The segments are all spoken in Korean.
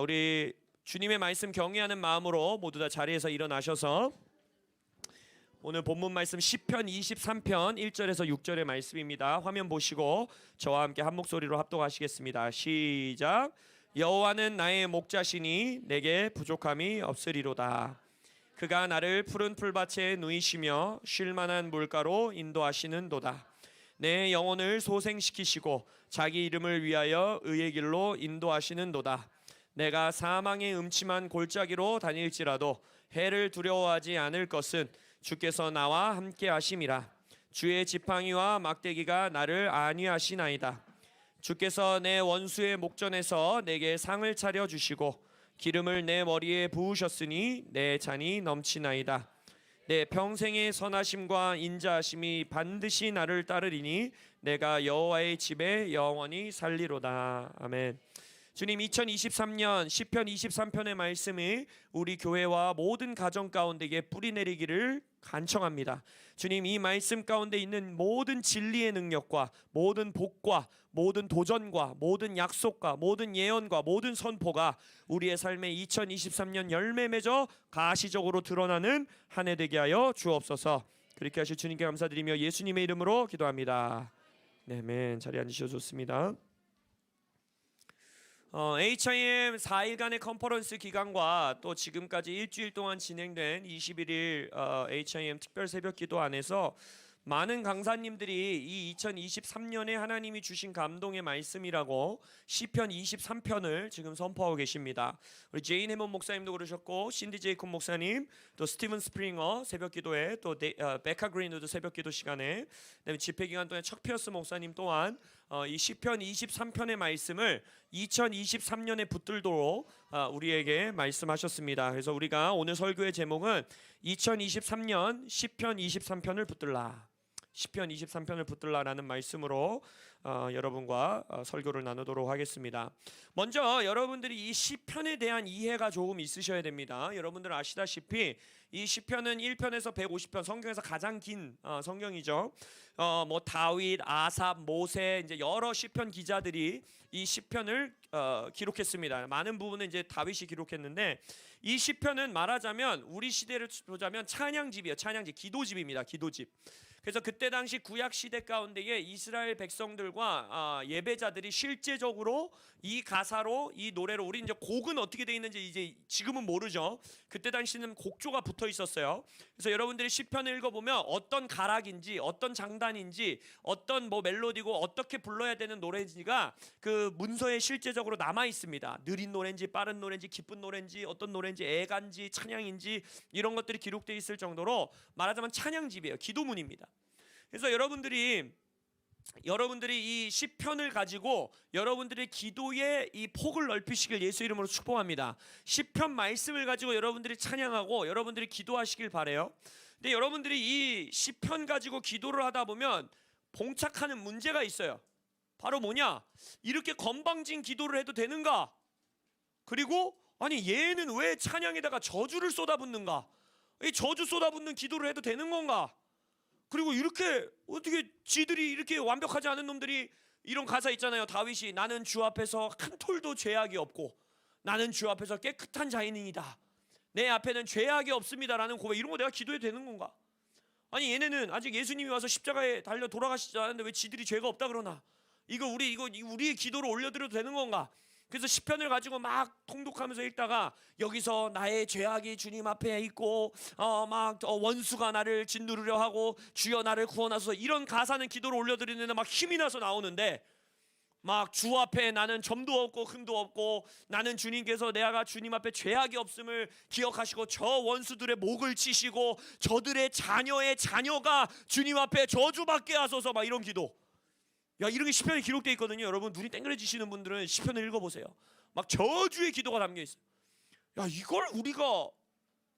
우리 주님의 말씀 경외하는 마음으로 모두 다 자리에서 일어나셔서 오늘 본문 말씀 시편 23편 1절에서 6절의 말씀입니다. 화면 보시고 저와 함께 한 목소리로 합독하시겠습니다. 시작. 여호와는 나의 목자시니 내게 부족함이 없으리로다. 그가 나를 푸른 풀밭에 누이시며 쉴만한 물가로 인도하시는도다. 내 영혼을 소생시키시고 자기 이름을 위하여 의의 길로 인도하시는도다. 내가 사망의 음침한 골짜기로 다닐지라도 해를 두려워하지 않을 것은 주께서 나와 함께 하심이라. 주의 지팡이와 막대기가 나를 안위하시나이다. 주께서 내 원수의 목전에서 내게 상을 차려 주시고 기름을 내 머리에 부으셨으니 내 잔이 넘치나이다. 내 평생의 선하심과 인자하심이 반드시 나를 따르리니 내가 여호와의 집에 영원히 살리로다. 아멘. 주님, 2023년 시편 23편의 말씀이 우리 교회와 모든 가정 가운데에 뿌리 내리기를 간청합니다. 주님, 이 말씀 가운데 있는 모든 진리의 능력과 모든 복과 모든 도전과 모든 약속과 모든 예언과 모든 선포가 우리의 삶에 2023년 열매 맺어 가시적으로 드러나는 한 해 되게 하여 주옵소서. 그렇게 하실 주님께 감사드리며 예수님의 이름으로 기도합니다. 네, 아멘. 자리에 앉으셔도 좋습니다. HIM 4일간의 컨퍼런스 기간과 또 지금까지 일주일 동안 진행된 21일 HIM 특별 새벽 기도 안에서 많은 강사님들이 이 2023년에 하나님이 주신 감동의 말씀이라고 시편 23편을 지금 선포하고 계십니다. 우리 제인 해먼 목사님도 그러셨고, 신디 제이콥 목사님, 또 스티븐 스프링어 새벽 기도회, 또 베카 그린우드 새벽 기도 시간에, 그다음에 집회 기간 동안 척 피어스 목사님 또한 이 시편 23편의 말씀을 2023년에 붙들도록 우리에게 말씀하셨습니다. 그래서 우리가 오늘 설교의 제목은 2023년 시편 23편을 붙들라, 시편 23편을 붙들라라는 말씀으로 여러분과 설교를 나누도록 하겠습니다. 먼저 여러분들이 이 시편에 대한 이해가 조금 있으셔야 됩니다. 여러분들 아시다시피 이 시편은 1편에서 150편, 성경에서 가장 긴 성경이죠. 뭐 다윗, 아삽, 모세, 이제 여러 시편 기자들이 이 시편을 기록했습니다. 많은 부분은 이제 다윗이 기록했는데, 이 시편은 말하자면 우리 시대를 보자면 찬양집이에요. 찬양집, 기도집입니다. 기도집. 그래서 그때 당시 구약 시대 가운데에 이스라엘 백성들과 예배자들이 실제적으로 이 가사로, 이 노래로, 우리 이제 곡은 어떻게 돼 있는지 이제 지금은 모르죠. 그때 당시는 곡조가 붙어 있었어요. 그래서 여러분들이 시편을 읽어보면 어떤 가락인지, 어떤 장단인지, 어떤 뭐 멜로디고 어떻게 불러야 되는 노래인지가 그 문서에 실제적으로 남아 있습니다. 느린 노래인지 빠른 노래인지 기쁜 노래인지 어떤 노래인지 애간지 찬양인지 이런 것들이 기록되어 있을 정도로 말하자면 찬양집이에요. 기도문입니다. 그래서 여러분들이 이 시편을 가지고 여러분들의 기도의 이 폭을 넓히시길 예수 이름으로 축복합니다. 시편 말씀을 가지고 여러분들이 찬양하고 여러분들이 기도하시길 바래요. 근데 여러분들이 이 시편 가지고 기도를 하다 보면 봉착하는 문제가 있어요. 바로 뭐냐? 이렇게 건방진 기도를 해도 되는가? 그리고 아니 얘는 왜 찬양에다가 저주를 쏟아붓는가? 이 저주 쏟아붓는 기도를 해도 되는 건가? 그리고 이렇게 어떻게 지들이 이렇게 완벽하지 않은 놈들이, 이런 가사 있잖아요. 다윗이 나는 주 앞에서 한 톨도 죄악이 없고 나는 주 앞에서 깨끗한 자인이다, 내 앞에는 죄악이 없습니다라는 고백, 이런 거 내가 기도해도 되는 건가? 아니 얘네는 아직 예수님이 와서 십자가에 달려 돌아가시지 않았는데 왜 지들이 죄가 없다 그러나? 이거 우리의 기도로 올려드려도 되는 건가? 그래서 시편을 가지고 막 통독하면서 읽다가 여기서 나의 죄악이 주님 앞에 있고 원수가 나를 짓누르려 하고 주여 나를 구원하소서, 이런 가사는 기도를 올려드리는데 막 힘이 나서 나오는데, 막 주 앞에 나는 점도 없고 흠도 없고 나는 주님께서 내가 주님 앞에 죄악이 없음을 기억하시고 저 원수들의 목을 치시고 저들의 자녀의 자녀가 주님 앞에 저주받게 하소서, 막 이런 기도. 야, 이런 게 시편에 기록되어 있거든요. 여러분 눈이 땡그레지시는 분들은 시편을 읽어보세요. 막 저주의 기도가 담겨 있어요. 야, 이걸 우리가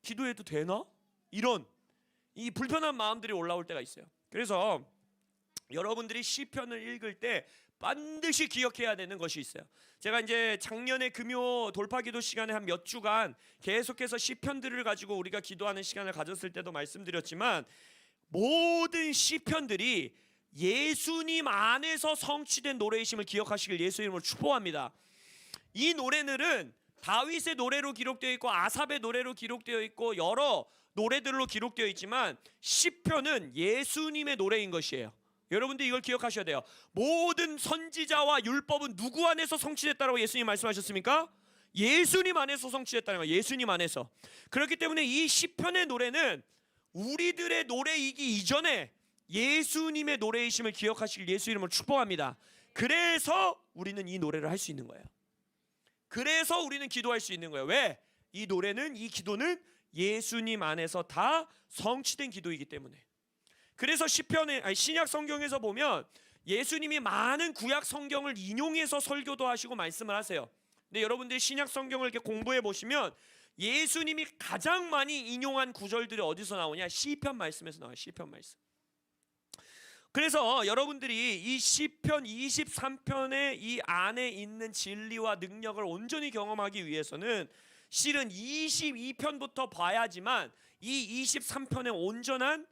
기도해도 되나? 이런 이 불편한 마음들이 올라올 때가 있어요. 그래서 여러분들이 시편을 읽을 때 반드시 기억해야 되는 것이 있어요. 제가 이제 작년에 금요 돌파기도 시간에 한 몇 주간 계속해서 시편들을 가지고 우리가 기도하는 시간을 가졌을 때도 말씀드렸지만, 모든 시편들이 예수님 안에서 성취된 노래이심을 기억하시길 예수 이름으로 축복합니다. 이 노래들은 다윗의 노래로 기록되어 있고 아삽의 노래로 기록되어 있고 여러 노래들로 기록되어 있지만 시편은 예수님의 노래인 것이에요. 여러분들 이걸 기억하셔야 돼요. 모든 선지자와 율법은 누구 안에서 성취됐다고 예수님 말씀하셨습니까? 예수님 안에서 성취됐다는 거예요. 예수님 안에서. 그렇기 때문에 이 시편의 노래는 우리들의 노래이기 이전에 예수님의 노래이심을 기억하시길 예수 이름으로 축복합니다. 그래서 우리는 이 노래를 할 수 있는 거예요. 그래서 우리는 기도할 수 있는 거예요. 왜? 이 노래는, 이 기도는 예수님 안에서 다 성취된 기도이기 때문에. 그래서 시편에, 신약 성경에서 보면 예수님이 많은 구약 성경을 인용해서 설교도 하시고 말씀을 하세요. 근데 여러분들이 신약 성경을 이렇게 공부해 보시면 예수님이 가장 많이 인용한 구절들이 어디서 나오냐? 시편 말씀에서 나와요. 시편 말씀. 그래서 여러분들이 이 시편 23편의 이 안에 있는 진리와 능력을 온전히 경험하기 위해서는 실은 22편부터 봐야지만 이 23편의 온전한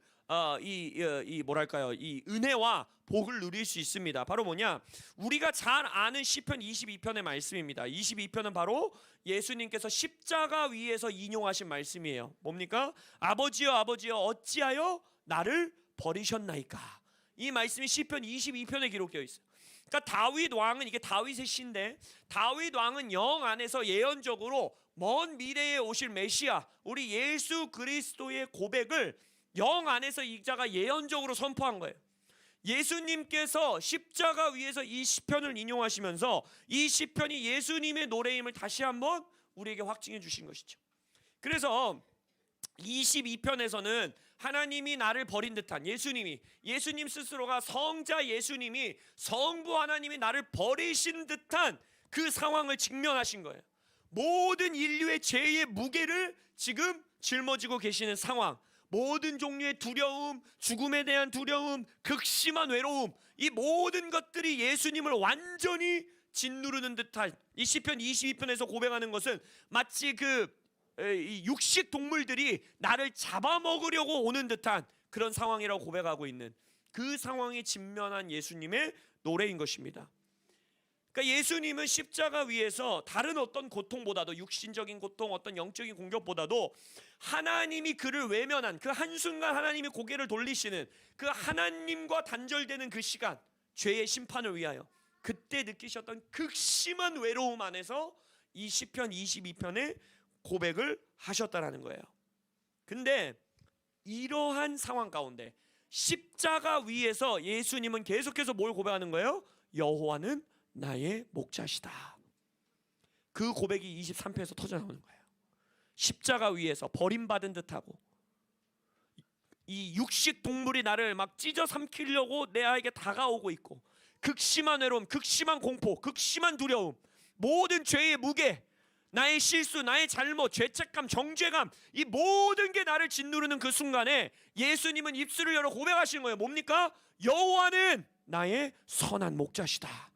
이 은혜와 복을 누릴 수 있습니다. 바로 뭐냐? 우리가 잘 아는 시편 22편의 말씀입니다. 22편은 바로 예수님께서 십자가 위에서 인용하신 말씀이에요. 뭡니까? 아버지여 아버지여 어찌하여 나를 버리셨나이까. 이 말씀이 시편 22편에 기록되어 있어요. 그러니까 다윗 왕은, 이게 다윗의 시인데, 다윗 왕은 영 안에서 예언적으로 먼 미래에 오실 메시아, 우리 예수 그리스도의 고백을 영 안에서 이 자가 예언적으로 선포한 거예요. 예수님께서 십자가 위에서 이 시편을 인용하시면서 이 시편이 예수님의 노래임을 다시 한번 우리에게 확증해 주신 것이죠. 그래서 22편에서는 하나님이 나를 버린 듯한, 예수님 스스로가 성자 예수님이, 성부 하나님이 나를 버리신 듯한 그 상황을 직면하신 거예요. 모든 인류의 죄의 무게를 지금 짊어지고 계시는 상황, 모든 종류의 두려움, 죽음에 대한 두려움, 극심한 외로움, 이 모든 것들이 예수님을 완전히 짓누르는 듯한, 이 시편 22편에서 고백하는 것은 마치 이 육식 동물들이 나를 잡아먹으려고 오는 듯한 그런 상황이라고 고백하고 있는, 그 상황에 직면한 예수님의 노래인 것입니다. 그러니까 예수님은 십자가 위에서 다른 어떤 고통보다도, 육신적인 고통, 어떤 영적인 공격보다도 하나님이 그를 외면한 그 한순간 하나님이 고개를 돌리시는 그 하나님과 단절되는 그 시간, 죄의 심판을 위하여 그때 느끼셨던 극심한 외로움 안에서 이 시편 22편에 고백을 하셨다라는 거예요. 근데 이러한 상황 가운데 십자가 위에서 예수님은 계속해서 뭘 고백하는 거예요? 여호와는 나의 목자시다. 그 고백이 23편에서 터져 나오는 거예요. 십자가 위에서 버림받은 듯하고, 이 육식 동물이 나를 막 찢어 삼키려고 내에게 다가오고 있고, 극심한 외로움, 극심한 공포, 극심한 두려움, 모든 죄의 무게, 나의 실수, 나의 잘못, 죄책감, 정죄감, 이 모든 게 나를 짓누르는 그 순간에 예수님은 입술을 열어 고백하시는 거예요. 뭡니까? 여호와는 나의 선한 목자시다.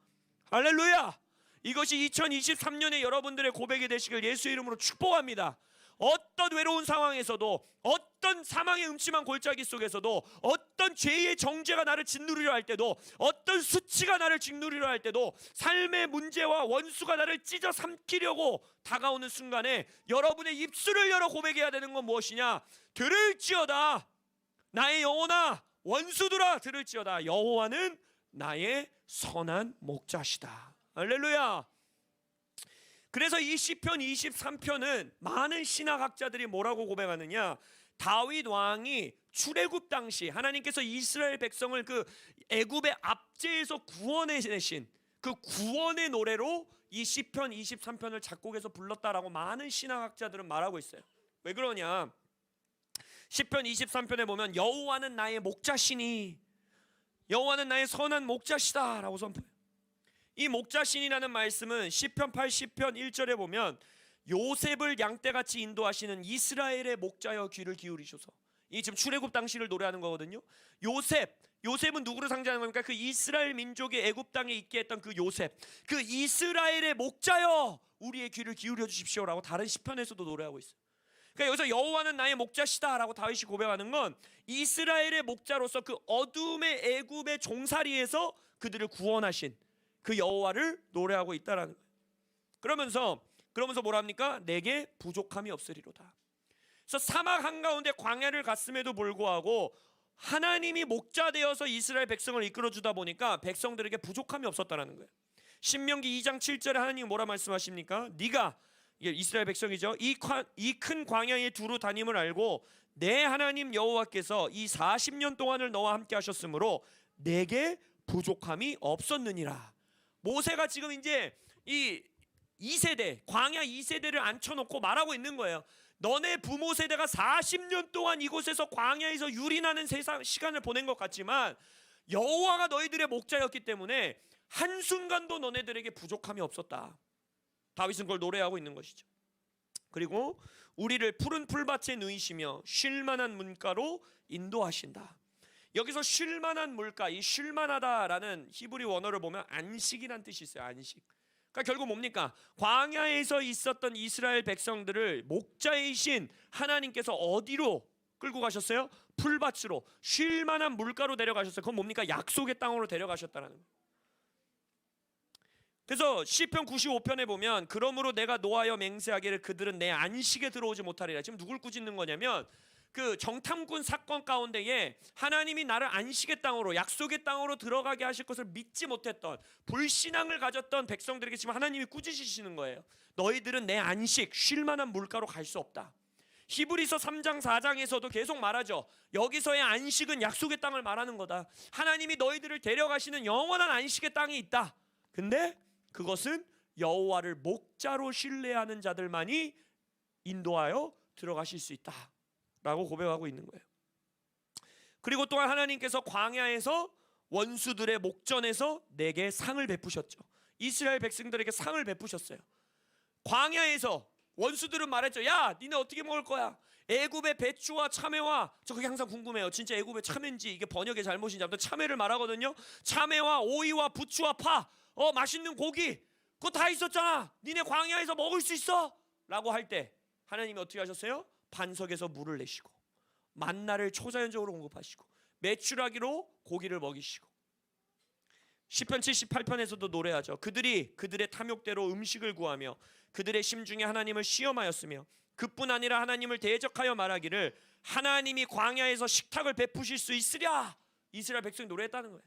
할렐루야! 이것이 2023년에 여러분들의 고백이 되시길 예수 이름으로 축복합니다. 어떤 외로운 상황에서도, 어떤 사망의 음침한 골짜기 속에서도, 어떤 죄의 정죄가 나를 짓누르려 할 때도, 어떤 수치가 나를 짓누르려 할 때도, 삶의 문제와 원수가 나를 찢어 삼키려고 다가오는 순간에 여러분의 입술을 열어 고백해야 되는 건 무엇이냐? 들을지어다, 나의 영혼아, 원수들아 들을지어다, 여호와는 나의 선한 목자시다. 할렐루야! 그래서 이 시편 23편은 많은 신학학자들이 뭐라고 고백하느냐, 다윗 왕이 출애굽 당시 하나님께서 이스라엘 백성을 그 애굽의 압제에서 구원해내신 그 구원의 노래로 이 시편 23편을 작곡해서 불렀다라고 많은 신학학자들은 말하고 있어요. 왜 그러냐? 시편 23편에 보면 여호와는 나의 목자시니, 여호와는 나의 선한 목자시다 라고 선포해요. 이 목자신이라는 말씀은 시편 80편 1절에 보면 요셉을 양떼같이 인도하시는 이스라엘의 목자여 귀를 기울이셔서, 이 지금 출애굽 당시를 노래하는 거거든요. 요셉은 누구를 상징하는 겁니까? 그 이스라엘 민족이 애굽 땅에 있게 했던 그 요셉, 그 이스라엘의 목자여 우리의 귀를 기울여 주십시오라고 다른 시편에서도 노래하고 있어요. 그러니까 여기서 여호와는 나의 목자시다라고 다윗이 고백하는 건 이스라엘의 목자로서 그 어둠의 애굽의 종살이에서 그들을 구원하신 그 여호와를 노래하고 있다라는 거예요. 그러면서 그러면서 뭐라 합니까? 내게 부족함이 없으리로다. 그래서 사막 한가운데 광야를 갔음에도 불구하고 하나님이 목자 되어서 이스라엘 백성을 이끌어주다 보니까 백성들에게 부족함이 없었다는 거예요. 신명기 2장 7절에 하나님이 뭐라 말씀하십니까? 네가, 이게 이스라엘 백성이죠, 이 큰 광야에 두루 다님을 알고 내 하나님 여호와께서 이 40년 동안을 너와 함께 하셨으므로 내게 부족함이 없었느니라. 모세가 지금 이제 이 2세대, 광야 2세대를 앉혀놓고 말하고 있는 거예요. 너네 부모 세대가 40년 동안 이곳에서 광야에서 유린하는 시간을 보낸 것 같지만 여호와가 너희들의 목자였기 때문에 한순간도 너네들에게 부족함이 없었다. 다윗은 그걸 노래하고 있는 것이죠. 그리고 우리를 푸른 풀밭에 누이시며 쉴만한 문가로 인도하신다. 여기서 쉴만한 물가, 이 쉴만하다라는 히브리 원어를 보면 안식이란 뜻이 있어요. 안식. 그러니까 결국 뭡니까? 광야에서 있었던 이스라엘 백성들을 목자이신 하나님께서 어디로 끌고 가셨어요? 풀밭으로, 쉴만한 물가로 데려가셨어요. 그건 뭡니까? 약속의 땅으로 데려가셨다는 거예요. 그래서 시편 95편에 보면 그러므로 내가 노하여 맹세하기를 그들은 내 안식에 들어오지 못하리라. 지금 누굴 꾸짖는 거냐면 그 정탐꾼 사건 가운데에 하나님이 나를 안식의 땅으로, 약속의 땅으로 들어가게 하실 것을 믿지 못했던, 불신앙을 가졌던 백성들에게 지금 하나님이 꾸짖으시는 거예요. 너희들은 내 안식, 쉴만한 물가로 갈 수 없다. 히브리서 3장 4장에서도 계속 말하죠. 여기서의 안식은 약속의 땅을 말하는 거다. 하나님이 너희들을 데려가시는 영원한 안식의 땅이 있다. 근데 그것은 여호와를 목자로 신뢰하는 자들만이 인도하여 들어가실 수 있다 라고 고백하고 있는 거예요. 그리고 또한 하나님께서 광야에서 원수들의 목전에서 내게 상을 베푸셨죠. 이스라엘 백성들에게 상을 베푸셨어요. 광야에서 원수들은 말했죠. 야, 니네 어떻게 먹을 거야? 애굽의 배추와 참외와, 저 그게 항상 궁금해요. 진짜 애굽의 참외인지 이게 번역의 잘못인지. 아무튼 참외를 말하거든요. 참외와 오이와 부추와 파, 맛있는 고기, 그거 다 있었잖아. 니네 광야에서 먹을 수 있어? 라고 할 때 하나님이 어떻게 하셨어요? 반석에서 물을 내시고 만나를 초자연적으로 공급하시고 메추라기로 고기를 먹이시고. 시편 78편에서도 노래하죠. 그들이 그들의 탐욕대로 음식을 구하며 그들의 심중에 하나님을 시험하였으며 그뿐 아니라 하나님을 대적하여 말하기를 하나님이 광야에서 식탁을 베푸실 수 있으랴. 이스라엘 백성이 노래했다는 거예요.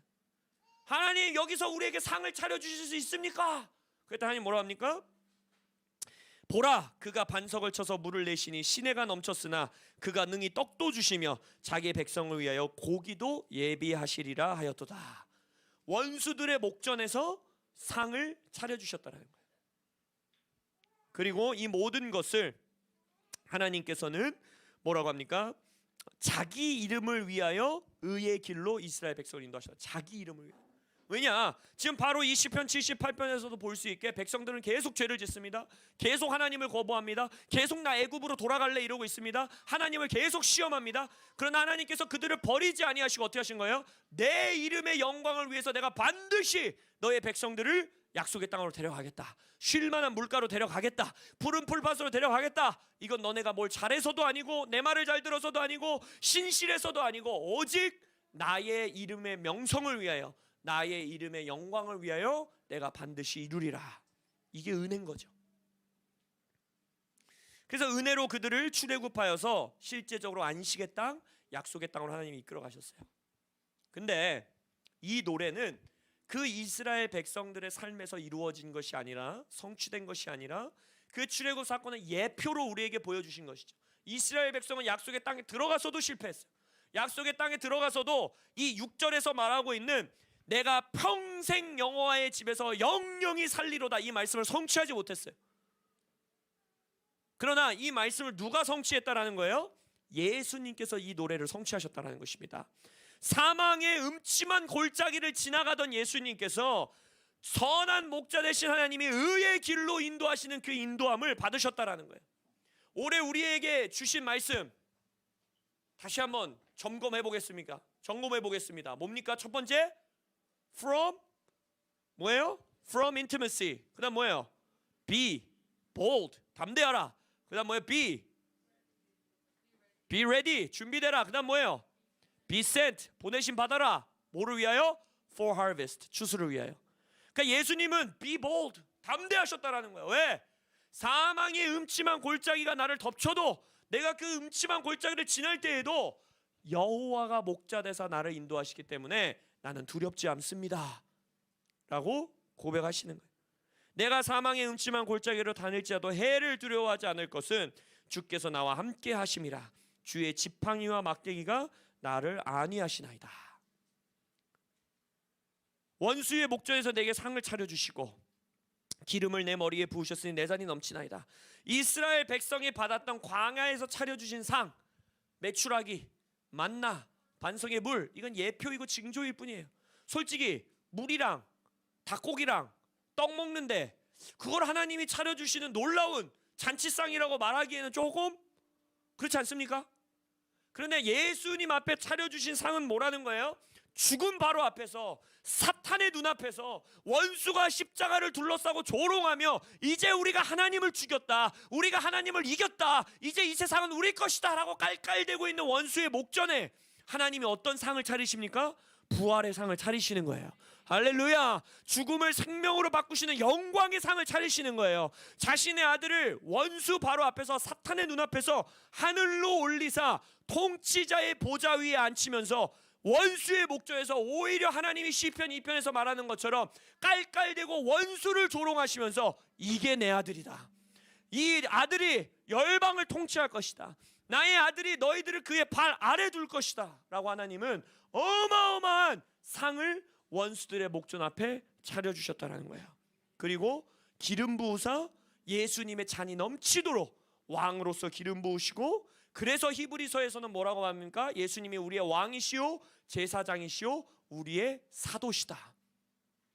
하나님, 여기서 우리에게 상을 차려주실 수 있습니까? 그랬더니 하나님 뭐라 합니까? 보라, 그가 반석을 쳐서 물을 내시니 시내가 넘쳤으나 그가 능히 떡도 주시며 자기의 백성을 위하여 고기도 예비하시리라 하였도다. 원수들의 목전에서 상을 차려주셨다는 거예요. 그리고 이 모든 것을 하나님께서는 뭐라고 합니까? 자기 이름을 위하여 의의 길로 이스라엘 백성을 인도하셨다. 자기 이름을 위하여. 왜냐? 지금 바로 이 시편 78편에서도 볼 수 있게 백성들은 계속 죄를 짓습니다. 계속 하나님을 거부합니다. 계속 나 애굽으로 돌아갈래 이러고 있습니다. 하나님을 계속 시험합니다. 그러나 하나님께서 그들을 버리지 아니하시고 어떻게 하신 거예요? 내 이름의 영광을 위해서 내가 반드시 너의 백성들을 약속의 땅으로 데려가겠다. 쉴만한 물가로 데려가겠다. 푸른 풀밭으로 데려가겠다. 이건 너네가 뭘 잘해서도 아니고 내 말을 잘 들어서도 아니고 신실해서도 아니고 오직 나의 이름의 명성을 위하여, 나의 이름의 영광을 위하여 내가 반드시 이루리라. 이게 은혜인 거죠. 그래서 은혜로 그들을 출애굽하여서 실제적으로 안식의 땅, 약속의 땅으로 하나님이 이끌어 가셨어요. 근데 이 노래는 그 이스라엘 백성들의 삶에서 이루어진 것이 아니라, 성취된 것이 아니라 그 출애굽 사건의 예표로 우리에게 보여주신 것이죠. 이스라엘 백성은 약속의 땅에 들어가서도 실패했어요. 약속의 땅에 들어가서도 이 6절에서 말하고 있는 내가 평생 여호와의 집에서 영영이 살리로다, 이 말씀을 성취하지 못했어요. 그러나 이 말씀을 누가 성취했다라는 거예요? 예수님께서 이 노래를 성취하셨다라는 것입니다. 사망의 음침한 골짜기를 지나가던 예수님께서 선한 목자 되신 하나님이 의의 길로 인도하시는 그 인도함을 받으셨다라는 거예요. 올해 우리에게 주신 말씀 다시 한번 점검해 보겠습니까? 점검해 보겠습니다. 뭡니까? 첫 번째, from 뭐예요? From intimacy. 그다음 뭐예요? Be bold. 담대하라. 그다음 뭐예요? Be ready. 준비되라. 그다음 뭐예요? Be sent. 보내심 받아라. 뭐를 위하여? For harvest. 추수를 위하여. 그러니까 예수님은 be bold. 담대하셨다라는 거예요. 왜? 사망의 음침한 골짜기가 나를 덮쳐도, 내가 그 음침한 골짜기를 지날 때에도 여호와가 목자 되사 나를 인도하시기 때문에 나는 두렵지 않습니다 라고 고백하시는 거예요. 내가 사망의 음침한 골짜기로 다닐지라도 해를 두려워하지 않을 것은 주께서 나와 함께 하심이라. 주의 지팡이와 막대기가 나를 안위하시나이다. 원수의 목전에서 내게 상을 차려주시고 기름을 내 머리에 부으셨으니 내 잔이 넘치나이다. 이스라엘 백성이 받았던 광야에서 차려주신 상, 메추라기, 만나, 반성의 물, 이건 예표이고 징조일 뿐이에요. 솔직히 물이랑 닭고기랑 떡 먹는데 그걸 하나님이 차려주시는 놀라운 잔치상이라고 말하기에는 조금 그렇지 않습니까? 그런데 예수님 앞에 차려주신 상은 뭐라는 거예요? 죽음 바로 앞에서, 사탄의 눈앞에서 원수가 십자가를 둘러싸고 조롱하며 이제 우리가 하나님을 죽였다, 우리가 하나님을 이겼다, 이제 이 세상은 우리 것이다 라고 깔깔대고 있는 원수의 목전에 하나님이 어떤 상을 차리십니까? 부활의 상을 차리시는 거예요. 할렐루야. 죽음을 생명으로 바꾸시는 영광의 상을 차리시는 거예요. 자신의 아들을 원수 바로 앞에서, 사탄의 눈앞에서 하늘로 올리사 통치자의 보좌 위에 앉히면서 원수의 목전에서 오히려 하나님이 시편 2편에서 말하는 것처럼 깔깔대고 원수를 조롱하시면서 이게 내 아들이다, 이 아들이 열방을 통치할 것이다, 나의 아들이 너희들을 그의 발 아래 둘 것이다 라고 하나님은 어마어마한 상을 원수들의 목전 앞에 차려주셨다는 거예요. 그리고 기름 부으사 예수님의 잔이 넘치도록 왕으로서 기름 부으시고, 그래서 히브리서에서는 뭐라고 합니까? 예수님이 우리의 왕이시오 제사장이시오 우리의 사도시다.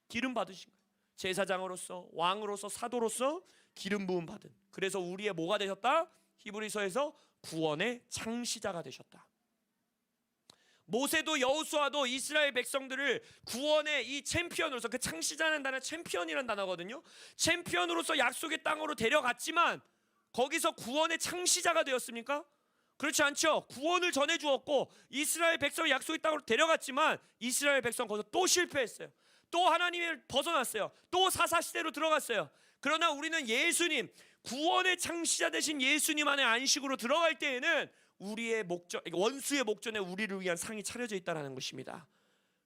기름 받으신 거예요. 제사장으로서, 왕으로서, 사도로서 기름 부음 받은, 그래서 우리의 뭐가 되셨다? 히브리서에서 구원의 창시자가 되셨다. 모세도 여호수아도 이스라엘 백성들을 구원의 이 챔피언으로서, 그 창시자는 단어 챔피언이라는 단어거든요. 챔피언으로서 약속의 땅으로 데려갔지만 거기서 구원의 창시자가 되었습니까? 그렇지 않죠. 구원을 전해주었고 이스라엘 백성을 약속의 땅으로 데려갔지만 이스라엘 백성 거기서 또 실패했어요. 또 하나님을 벗어났어요. 또 사사시대로 들어갔어요. 그러나 우리는 예수님, 구원의 창시자 되신 예수님 안에 안식으로 들어갈 때에는 우리의 목전, 원수의 목전에 우리를 위한 상이 차려져 있다는 것입니다.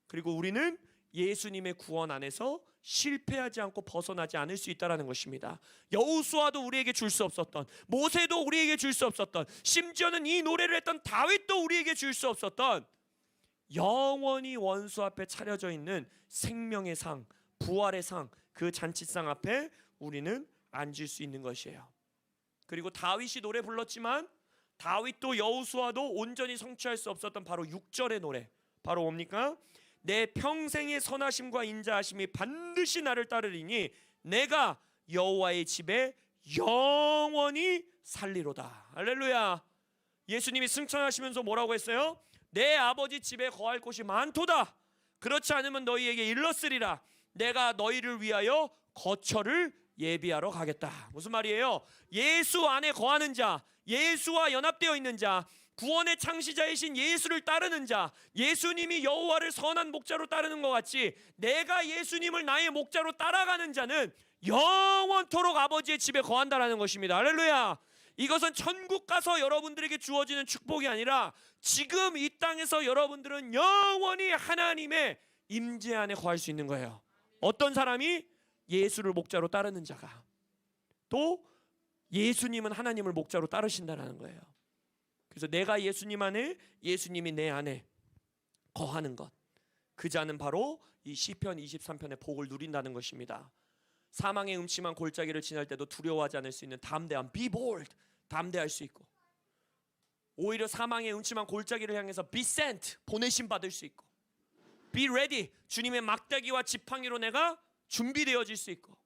그리고 우리는 예수님의 구원 안에서 실패하지 않고 벗어나지 않을 수 있다는 것입니다. 여호수아도 우리에게 줄 수 없었던, 모세도 우리에게 줄 수 없었던, 심지어는 이 노래를 했던 다윗도 우리에게 줄 수 없었던 영원히 원수 앞에 차려져 있는 생명의 상, 부활의 상, 그 잔치상 앞에 우리는 앉을 수 있는 것이에요. 그리고 다윗이 노래 불렀지만 다윗도 여호수아도 온전히 성취할 수 없었던 바로 6절의 노래, 바로 뭡니까? 내 평생의 선하심과 인자하심이 반드시 나를 따르리니 내가 여호와의 집에 영원히 살리로다. 할렐루야. 예수님이 승천하시면서 뭐라고 했어요? 내 아버지 집에 거할 곳이 많도다. 그렇지 않으면 너희에게 일렀으리라. 내가 너희를 위하여 거처를 예비하러 가겠다. 무슨 말이에요? 예수 안에 거하는 자, 예수와 연합되어 있는 자, 구원의 창시자이신 예수를 따르는 자, 예수님이 여호와를 선한 목자로 따르는 것 같이 내가 예수님을 나의 목자로 따라가는 자는 영원토록 아버지의 집에 거한다라는 것입니다. 할렐루야. 이것은 천국 가서 여러분들에게 주어지는 축복이 아니라 지금 이 땅에서 여러분들은 영원히 하나님의 임재 안에 거할 수 있는 거예요. 어떤 사람이? 예수를 목자로 따르는 자가. 또 예수님은 하나님을 목자로 따르신다는 거예요. 그래서 내가 예수님 안에, 예수님이 내 안에 거하는 것, 그 자는 바로 이 시편 23편의 복을 누린다는 것입니다. 사망의 음침한 골짜기를 지날 때도 두려워하지 않을 수 있는 담대함, be bold, 담대할 수 있고, 오히려 사망의 음침한 골짜기를 향해서 be sent, 보내심 받을 수 있고, be ready, 주님의 막대기와 지팡이로 내가 준비되어질 수 있고,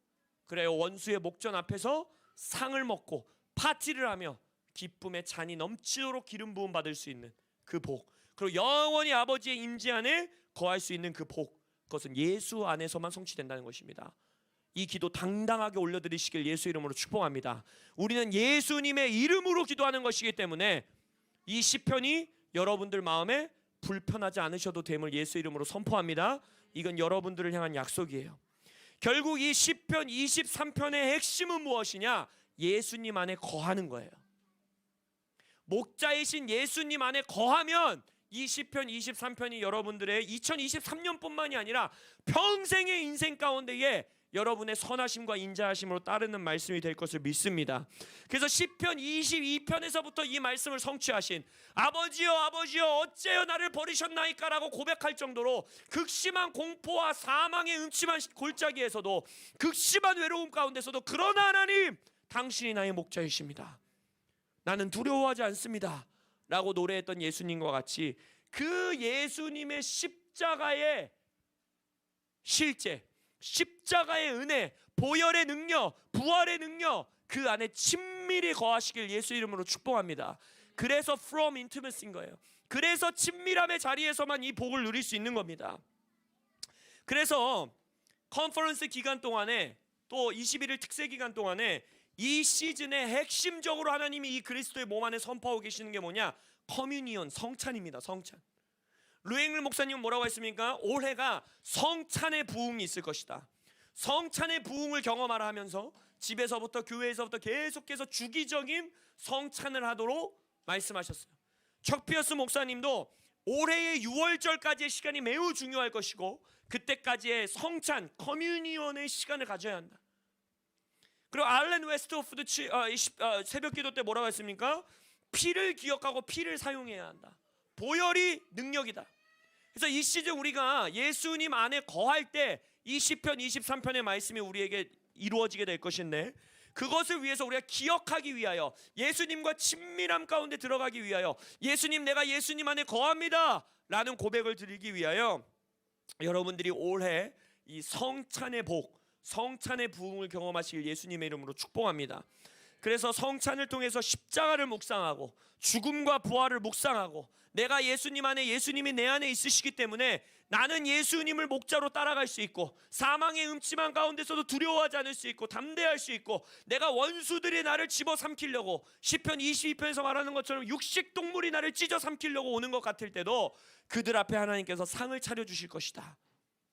그래요. 원수의 목전 앞에서 상을 먹고 파티를 하며 기쁨의 잔이 넘치도록 기름 부음 받을 수 있는 그 복, 그리고 영원히 아버지의 임재 안에 거할 수 있는 그 복, 그것은 예수 안에서만 성취된다는 것입니다. 이 기도 당당하게 올려드리시길 예수 이름으로 축복합니다. 우리는 예수님의 이름으로 기도하는 것이기 때문에 이 시편이 여러분들 마음에 불편하지 않으셔도 됨을 예수 이름으로 선포합니다. 이건 여러분들을 향한 약속이에요. 결국 이 시편 23편의 핵심은 무엇이냐? 예수님 안에 거하는 거예요. 목자이신 예수님 안에 거하면 이 시편 23편이 여러분들의 2023년뿐만이 아니라 평생의 인생 가운데에 여러분의 선하심과 인자하심으로 따르는 말씀이 될 것을 믿습니다. 그래서 시편 22편에서부터 이 말씀을 성취하신 아버지여 아버지여 어째요 나를 버리셨나이까 라고 고백할 정도로 극심한 공포와 사망의 음침한 골짜기에서도 극심한 외로움 가운데서도 그러나 하나님 당신이 나의 목자이십니다. 나는 두려워하지 않습니다 라고 노래했던 예수님과 같이 그 예수님의 십자가의 실제, 십자가의 은혜, 보혈의 능력, 부활의 능력 그 안에 친밀히 거하시길 예수 이름으로 축복합니다. 그래서 from intimacy인 거예요. 그래서 친밀함의 자리에서만 이 복을 누릴 수 있는 겁니다. 그래서 컨퍼런스 기간 동안에 또 21일 특세 기간 동안에 이 시즌에 핵심적으로 하나님이 이 그리스도의 몸 안에 선포하고 계시는 게 뭐냐? 커뮤니온, 성찬입니다. 성찬. 루앵글 목사님은 뭐라고 했습니까? 올해가 성찬의 부흥이 있을 것이다. 성찬의 부흥을 경험하라 하면서 집에서부터 교회에서부터 계속해서 주기적인 성찬을 하도록 말씀하셨어요. 척 피어스 목사님도 올해의 6월절까지의 시간이 매우 중요할 것이고 그때까지의 성찬, 커뮤니온의 시간을 가져야 한다. 그리고 알렌 웨스트호프도 새벽 기도 때 뭐라고 했습니까? 피를 기억하고 피를 사용해야 한다. 보혈이 능력이다. 그래서 이 시즌 우리가 예수님 안에 거할 때 이 시편 23편의 말씀이 우리에게 이루어지게 될 것인데 그것을 위해서 우리가 기억하기 위하여 예수님과 친밀함 가운데 들어가기 위하여 예수님 내가 예수님 안에 거합니다 라는 고백을 드리기 위하여 여러분들이 올해 이 성찬의 복, 성찬의 부흥을 경험하시길 예수님의 이름으로 축복합니다. 그래서 성찬을 통해서 십자가를 묵상하고 죽음과 부활을 묵상하고 내가 예수님 안에 예수님이 내 안에 있으시기 때문에 나는 예수님을 목자로 따라갈 수 있고 사망의 음침한 가운데서도 두려워하지 않을 수 있고 담대할 수 있고 내가 원수들이 나를 집어삼키려고 시편 22편에서 말하는 것처럼 육식동물이 나를 찢어삼키려고 오는 것 같을 때도 그들 앞에 하나님께서 상을 차려주실 것이다.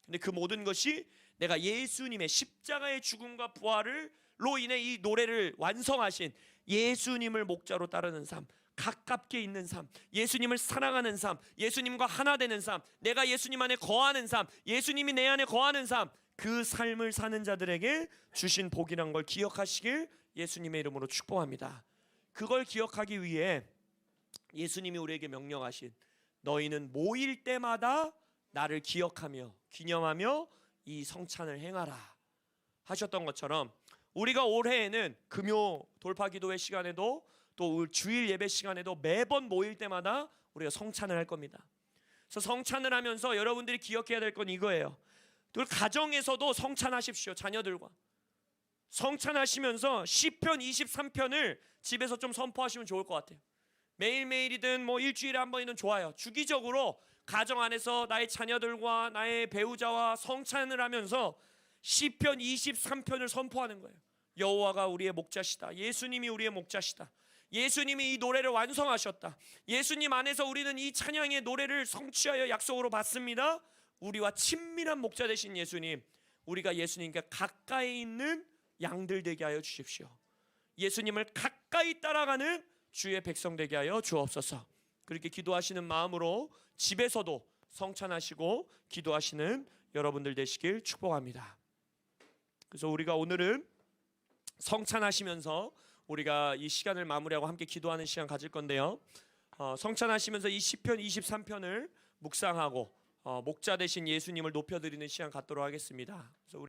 근데 그 모든 것이 내가 예수님의 십자가의 죽음과 부활로 인해 이 노래를 완성하신 예수님을 목자로 따르는 삶, 가깝게 있는 삶, 예수님을 사랑하는 삶, 예수님과 하나 되는 삶, 내가 예수님 안에 거하는 삶, 예수님이 내 안에 거하는 삶, 그 삶을 사는 자들에게 주신 복이란 걸 기억하시길 예수님의 이름으로 축복합니다. 그걸 기억하기 위해 예수님이 우리에게 명령하신 너희는 모일 때마다 나를 기억하며 기념하며 이 성찬을 행하라 하셨던 것처럼 우리가 올해에는 금요 돌파 기도회 시간에도 또 주일 예배 시간에도 매번 모일 때마다 우리가 성찬을 할 겁니다. 그래서 성찬을 하면서 여러분들이 기억해야 될 건 이거예요. 또 가정에서도 성찬하십시오. 자녀들과 성찬하시면서 시편 23편을 집에서 좀 선포하시면 좋을 것 같아요. 매일매일이든 뭐 일주일에 한 번이든 좋아요. 주기적으로 가정 안에서 나의 자녀들과 나의 배우자와 성찬을 하면서 시편 23편을 선포하는 거예요. 여호와가 우리의 목자시다. 예수님이 우리의 목자시다. 예수님이 이 노래를 완성하셨다. 예수님 안에서 우리는 이 찬양의 노래를 성취하여 약속으로 받습니다. 우리와 친밀한 목자 되신 예수님, 우리가 예수님께 가까이 있는 양들 되게 하여 주십시오. 예수님을 가까이 따라가는 주의 백성 되게 하여 주옵소서. 그렇게 기도하시는 마음으로 집에서도 성찬하시고 기도하시는 여러분들 되시길 축복합니다. 그래서 우리가 오늘은 성찬하시면서 우리가 이 시간을 마무리하고 함께 기도하는 시간 가질 건데요. 성찬하시면서 이 시편 23편을 묵상하고 목자 되신 예수님을 높여드리는 시간 갖도록 하겠습니다. 그래서